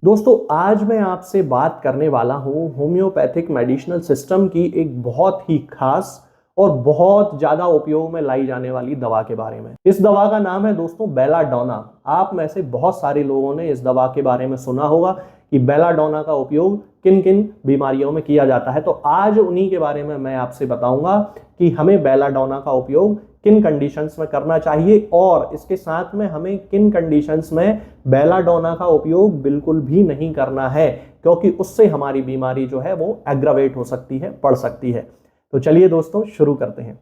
दोस्तों आज मैं आपसे बात करने वाला हूँ होम्योपैथिक मेडिसिनल सिस्टम की एक बहुत ही खास और बहुत ज़्यादा उपयोग में लाई जाने वाली दवा के बारे में। इस दवा का नाम है दोस्तों बेलाडोना। आप में से बहुत सारे लोगों ने इस दवा के बारे में सुना होगा कि बेलाडोना का उपयोग किन किन बीमारियों में किया जाता है। तो आज उन्हीं के बारे में मैं आपसे बताऊंगा कि हमें बेलाडोना का उपयोग किन कंडीशंस में करना चाहिए और इसके साथ में हमें किन कंडीशंस में बेलाडोना का उपयोग बिल्कुल भी नहीं करना है, क्योंकि उससे हमारी बीमारी जो है वो एग्रावेट हो सकती है, बढ़ सकती है। तो चलिए दोस्तों शुरू करते हैं।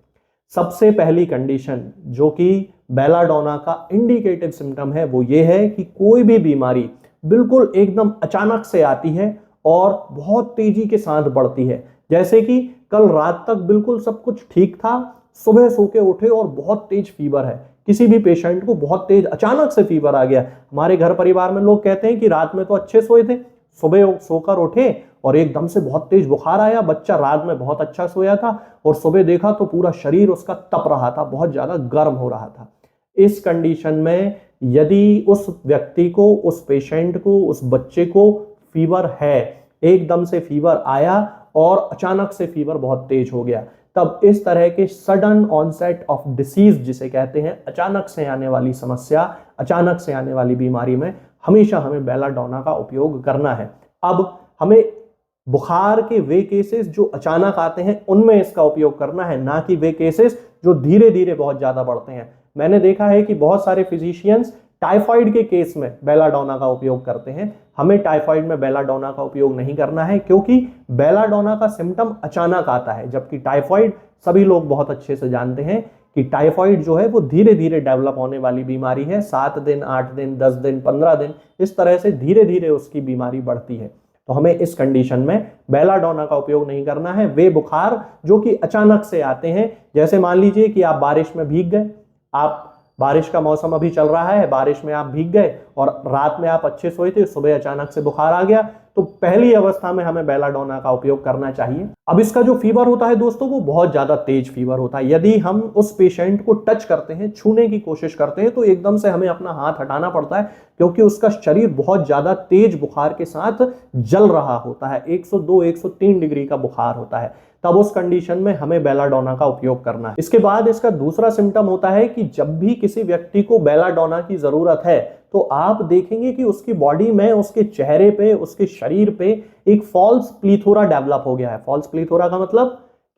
सबसे पहली कंडीशन जो कि बेलाडोना का इंडिकेटिव सिम्टम है वो ये है कि कोई भी बीमारी बिल्कुल एकदम अचानक से आती है और बहुत तेजी के साथ बढ़ती है। जैसे कि कल रात तक बिल्कुल सब कुछ ठीक था, सुबह सो के उठे और बहुत तेज फीवर है। किसी भी पेशेंट को बहुत तेज अचानक से फीवर आ गया। हमारे घर परिवार में लोग कहते हैं कि रात में तो अच्छे सोए थे, सुबह सोकर उठे और एकदम से बहुत तेज बुखार आया। बच्चा रात में बहुत अच्छा सोया था और सुबह देखा तो पूरा शरीर उसका तप रहा था, बहुत ज्यादा गर्म हो रहा था। इस कंडीशन में यदि उस व्यक्ति को, उस पेशेंट को, उस बच्चे को फीवर है, एकदम से फीवर आया और अचानक से फीवर बहुत तेज हो गया, तब इस तरह के सडन ऑनसेट ऑफ डिसीज जिसे कहते हैं, अचानक से आने वाली समस्या, अचानक से आने वाली बीमारी में हमेशा हमें बेलाडोना का उपयोग करना है। अब हमें बुखार के वे केसेस जो अचानक आते हैं उनमें इसका उपयोग करना है, ना कि वे केसेस जो धीरे धीरे बहुत ज्यादा बढ़ते हैं। मैंने देखा है कि बहुत सारे फिजिशियंस टाइफाइड के केस में बेलाडोना का उपयोग करते हैं। हमें टाइफाइड में बेलाडोना का उपयोग नहीं करना है, क्योंकि बेलाडोना का सिम्टम अचानक आता है, जबकि टाइफाइड सभी लोग बहुत अच्छे से जानते हैं कि टाइफाइड जो है वो धीरे धीरे डेवलप होने वाली बीमारी है। 7 दिन, 8 दिन, 10 दिन, 15 दिन, इस तरह से धीरे धीरे उसकी बीमारी बढ़ती है। तो हमें इस कंडीशन में बेलाडोना का उपयोग नहीं करना है। वे बुखार जो कि अचानक से आते हैं, जैसे मान लीजिए कि आप बारिश में भीग गए, आप बारिश का मौसम अभी चल रहा है, बारिश में आप भीग गए और रात में आप अच्छे सोए थे, सुबह अचानक से बुखार आ गया, तो पहली अवस्था में हमें बेलाडोना का उपयोग करना चाहिए। अब इसका जो फीवर होता है दोस्तों वो बहुत ज्यादा तेज फीवर होता है। यदि हम उस पेशेंट को टच करते हैं, छूने की कोशिश करते हैं, तो एकदम से हमें अपना हाथ हटाना पड़ता है, क्योंकि उसका शरीर बहुत ज्यादा तेज बुखार के साथ जल रहा होता है। 102 103 डिग्री का बुखार होता है। तब उस कंडीशन में हमें बेलाडोना का उपयोग करना है। इसके बाद इसका दूसरा सिम्टम होता है कि जब भी किसी व्यक्ति को बेलाडोना की जरूरत है तो आप देखेंगे कि उसकी बॉडी में, उसके चेहरे पे, उसके शरीर पे एक फॉल्स प्लीथोरा डेवलप हो गया है। फॉल्स प्लीथोरा का मतलब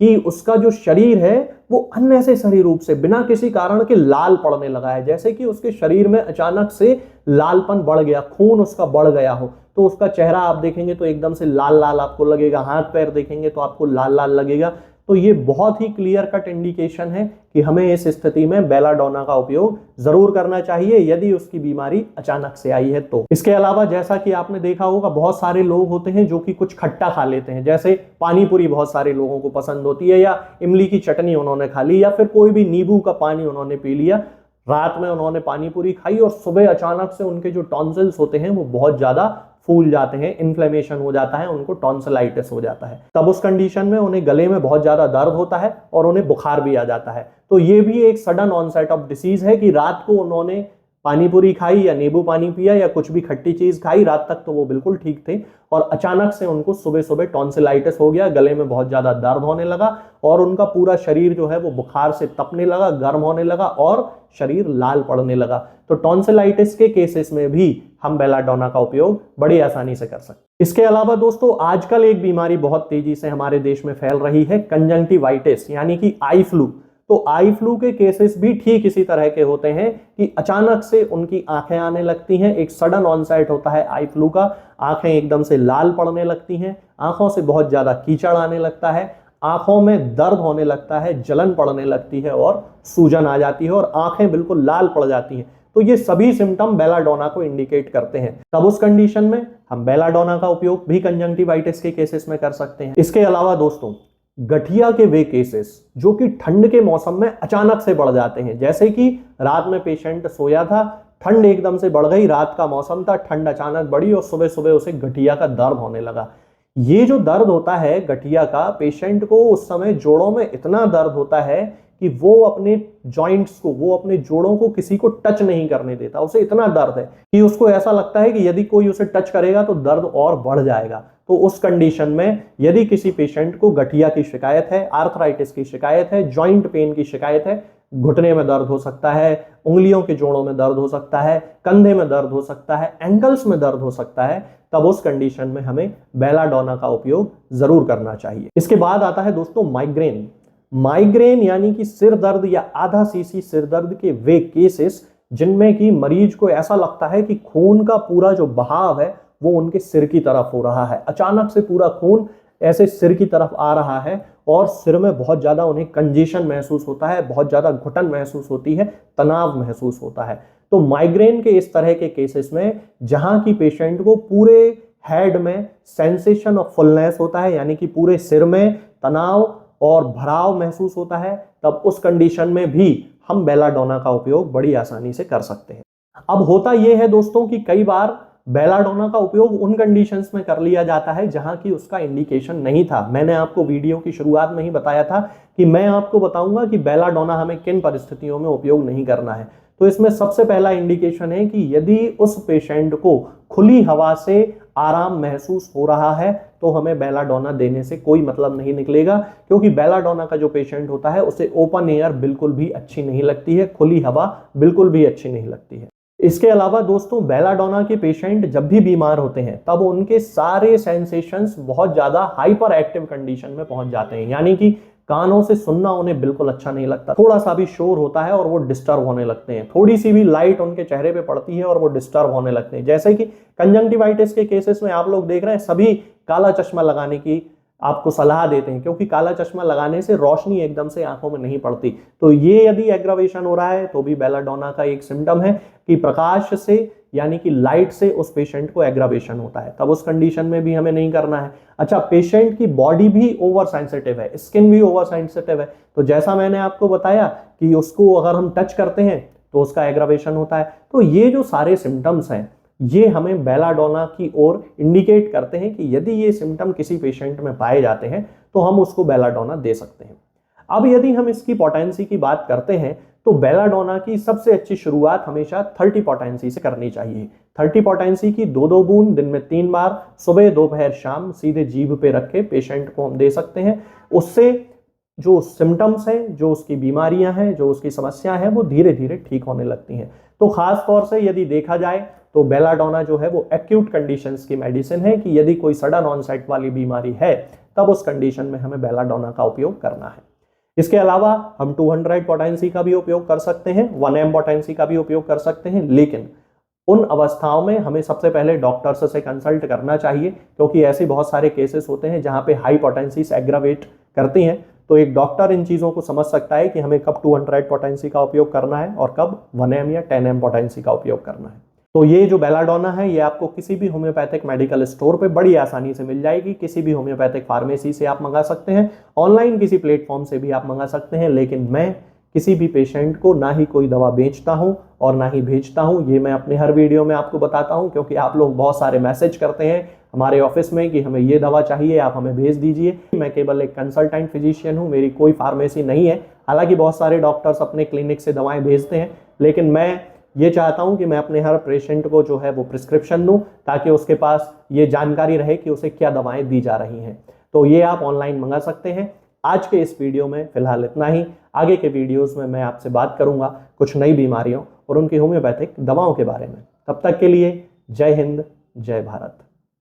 कि उसका जो शरीर है वो अननेसेसरी रूप से, बिना किसी कारण के लाल पड़ने लगा है। जैसे कि उसके शरीर में अचानक से लालपन बढ़ गया, खून उसका बढ़ गया हो, तो उसका चेहरा आप देखेंगे तो एकदम से लाल लाल आपको लगेगा, हाथ पैर देखेंगे तो आपको लाल लाल लगेगा। तो ये बहुत ही क्लियर कट इंडिकेशन है कि हमें इस स्थिति में बेलाडोना का उपयोग जरूर करना चाहिए, यदि उसकी बीमारी अचानक से आई है तो। इसके अलावा जैसा कि आपने देखा होगा, बहुत सारे लोग होते हैं जो कि कुछ खट्टा खा लेते हैं, जैसे पानी पूरी बहुत सारे लोगों को पसंद होती है, या इमली की चटनी उन्होंने खा ली, या फिर कोई भी नींबू का पानी उन्होंने पी लिया। रात में उन्होंने पानी पूरी खाई और सुबह अचानक से उनके जो टॉन्सिल्स होते हैं वो बहुत ज्यादा फूल जाते हैं, इन्फ्लेमेशन हो जाता है, उनको टॉन्सिलाइटिस हो जाता है। तब उस कंडीशन में उन्हें गले में बहुत ज्यादा दर्द होता है और उन्हें बुखार भी आ जाता है। तो ये भी एक सडन ऑनसेट ऑफ डिसीज है कि रात को उन्होंने पानी पूरी खाई या नींबू पानी पिया या कुछ भी खट्टी चीज खाई, रात तक तो वो बिल्कुल ठीक थे और अचानक से उनको सुबह सुबह टॉन्सिलाइटिस हो गया, गले में बहुत ज्यादा दर्द होने लगा और उनका पूरा शरीर जो है वो बुखार से तपने लगा, गर्म होने लगा और शरीर लाल पड़ने लगा। तो टॉन्सिलाइटिस के केसेस में भी हम बेलाडोना का उपयोग बड़ी आसानी से कर सकते हैं। इसके अलावा दोस्तों आजकल एक बीमारी बहुत तेजी से हमारे देश में फैल रही है, कंजंक्टिवाइटिस, यानी कि आई फ्लू। तो आई फ्लू के केसेस भी ठीक इसी तरह के होते हैं कि अचानक से उनकी आंखें आने लगती हैं, एक सडन ऑनसेट होता है आई फ्लू का। आंखें एकदम से लाल पड़ने लगती हैं, आंखों से बहुत ज्यादा कीचड़ आने लगता है, आंखों में दर्द होने लगता है, जलन पड़ने लगती है और सूजन आ जाती है और आंखें बिल्कुल लाल पड़ जाती हैं। तो ये सभी सिम्टम बेलाडोना को इंडिकेट करते हैं। तब उस कंडीशन में हम बेलाडोना का उपयोग भी कंजंक्टिवाइटिस के केसेस में कर सकते हैं। इसके अलावा दोस्तों गठिया के वे केसेस जो कि ठंड के मौसम में अचानक से बढ़ जाते हैं, जैसे कि रात में पेशेंट सोया था, ठंड एकदम से बढ़ गई, रात का मौसम था, ठंड अचानक बढ़ी और सुबह सुबह उसे गठिया का दर्द होने लगा। ये जो दर्द होता है गठिया का, पेशेंट को उस समय जोड़ों में इतना दर्द होता है कि वो अपने जॉइंट्स को, वो अपने जोड़ों को किसी को टच नहीं करने देता। उसे इतना दर्द है कि उसको ऐसा लगता है कि यदि कोई उसे टच करेगा तो दर्द और बढ़ जाएगा। तो उस कंडीशन में यदि किसी पेशेंट को गठिया की शिकायत है, आर्थराइटिस की शिकायत है, जॉइंट पेन की शिकायत है, घुटने में दर्द हो सकता है, उंगलियों के जोड़ों में दर्द हो सकता है, कंधे में दर्द हो सकता है, एंकल्स में दर्द हो सकता है, तब उस कंडीशन में हमें बेलाडोना का उपयोग जरूर करना चाहिए। इसके बाद आता है दोस्तों माइग्रेन। माइग्रेन यानी कि सिर दर्द या आधा सीसी सिर दर्द के वे केसेस जिनमें कि मरीज को ऐसा लगता है कि खून का पूरा जो बहाव है वो उनके सिर की तरफ हो रहा है, अचानक से पूरा खून ऐसे सिर की तरफ आ रहा है और सिर में बहुत ज्यादा उन्हें कंजेशन महसूस होता है, बहुत ज्यादा घुटन महसूस होती है, तनाव महसूस होता है। तो माइग्रेन के इस तरह के केसेस में जहां की पेशेंट को पूरे हेड में सेंसेशन ऑफ फुलनेस होता है, यानी कि पूरे सिर में तनाव और भराव महसूस होता है, तब उस कंडीशन में भी हम बेलाडोना का उपयोग बड़ी आसानी से कर सकते हैं। अब होता यह है दोस्तों कि कई बार बेलाडोना का उपयोग उन कंडीशंस में कर लिया जाता है जहां की उसका इंडिकेशन नहीं था। मैंने आपको वीडियो की शुरुआत में ही बताया था कि मैं आपको बताऊंगा कि बेलाडोना हमें किन परिस्थितियों में उपयोग नहीं करना है। तो इसमें सबसे पहला इंडिकेशन है कि यदि उस पेशेंट को खुली हवा से आराम महसूस हो रहा है तो हमें बेलाडोना देने से कोई मतलब नहीं निकलेगा, क्योंकि बेलाडोना का जो पेशेंट होता है उसे ओपन एयर बिल्कुल भी अच्छी नहीं लगती है, खुली हवा बिल्कुल भी अच्छी नहीं लगती है। इसके अलावा दोस्तों बेलाडोना के पेशेंट जब भी बीमार होते हैं तब उनके सारे सेंसेशंस बहुत ज्यादा हाइपर एक्टिव कंडीशन में पहुंच जाते हैं, यानी कि कानों से सुनना उन्हें बिल्कुल अच्छा नहीं लगता, थोड़ा सा भी शोर होता है और वो डिस्टर्ब होने लगते हैं, थोड़ी सी भी लाइट उनके चेहरे पे पड़ती है और वो डिस्टर्ब होने लगते हैं। जैसे कि कंजंक्टिवाइटिस के केसेस में आप लोग देख रहे हैं सभी काला चश्मा लगाने की आपको सलाह देते हैं, क्योंकि काला चश्मा लगाने से रोशनी एकदम से आंखों में नहीं पड़ती। तो ये यदि एग्रावेशन हो रहा है तो भी बेलाडोना का एक सिम्टम है कि प्रकाश से यानी कि लाइट से उस पेशेंट को एग्रावेशन होता है, तब उस कंडीशन में भी हमें नहीं करना है। अच्छा, पेशेंट की बॉडी भी ओवर सेंसिटिव है, स्किन भी ओवर सेंसिटिव है, तो जैसा मैंने आपको बताया कि उसको अगर हम टच करते हैं तो उसका एग्रावेशन होता है। तो ये जो सारे सिम्टम्स हैं ये हमें बेलाडोना की ओर इंडिकेट करते हैं कि यदि ये सिम्टम किसी पेशेंट में पाए जाते हैं तो हम उसको बेलाडोना दे सकते हैं। अब यदि हम इसकी पोटेंसी की बात करते हैं तो बेलाडोना की सबसे अच्छी शुरुआत हमेशा 30 पोटेंसी से करनी चाहिए। 30 पोटेंसी की 2-2 बूंद दिन में 3 बार सुबह दोपहर शाम सीधे जीभ पे रख के पेशेंट को हम दे सकते हैं। उससे जो सिम्टम्स हैं, जो उसकी बीमारियां हैं, जो उसकी समस्याएं हैं वो धीरे धीरे ठीक होने लगती हैं। तो खास तौर से यदि देखा जाए तो बेलाडोना जो है वो एक्यूट कंडीशंस की मेडिसिन है कि यदि कोई सडन ऑनसेट वाली बीमारी है तब उस कंडीशन में हमें बेलाडोना का उपयोग करना है। इसके अलावा हम 200 पोटेंसी का भी उपयोग कर सकते हैं, 1 M पोटेंसी का भी उपयोग कर सकते हैं, लेकिन उन अवस्थाओं में हमें सबसे पहले डॉक्टर्स से कंसल्ट करना चाहिए, क्योंकि ऐसे बहुत सारे केसेस होते हैं जहां पे हाई पोटेंसीज एग्रावेट करती हैं। तो एक डॉक्टर इन चीजों को समझ सकता है कि हमें कब 200 पोटेंसी का उपयोग करना है और कब 1 M या 10 M पोटेंसी का उपयोग करना है। तो ये जो बेलाडोना है ये आपको किसी भी होम्योपैथिक मेडिकल स्टोर पे बड़ी आसानी से मिल जाएगी, किसी भी होम्योपैथिक फार्मेसी से आप मंगा सकते हैं, ऑनलाइन किसी प्लेटफॉर्म से भी आप मंगा सकते हैं। लेकिन मैं किसी भी पेशेंट को ना ही कोई दवा बेचता हूं और ना ही भेजता हूं, ये मैं अपने हर वीडियो में आपको बताता हूं, क्योंकि आप लोग बहुत सारे मैसेज करते हैं हमारे ऑफिस में कि हमें ये दवा चाहिए, आप हमें भेज दीजिए। मैं केवल एक कंसल्टेंट फिजिशियन हूं, मेरी कोई फार्मेसी नहीं है। हालांकि बहुत सारे डॉक्टर्स अपने क्लिनिक से दवाएं भेजते हैं, लेकिन मैं ये चाहता हूं कि मैं अपने हर पेशेंट को जो है वो प्रिस्क्रिप्शन दूं, ताकि उसके पास ये जानकारी रहे कि उसे क्या दवाएं दी जा रही हैं। तो ये आप ऑनलाइन मंगा सकते हैं। आज के इस वीडियो में फिलहाल इतना ही। आगे के वीडियोस में मैं आपसे बात करूंगा कुछ नई बीमारियों और उनकी होम्योपैथिक दवाओं के बारे में। तब तक के लिए जय हिंद, जय भारत।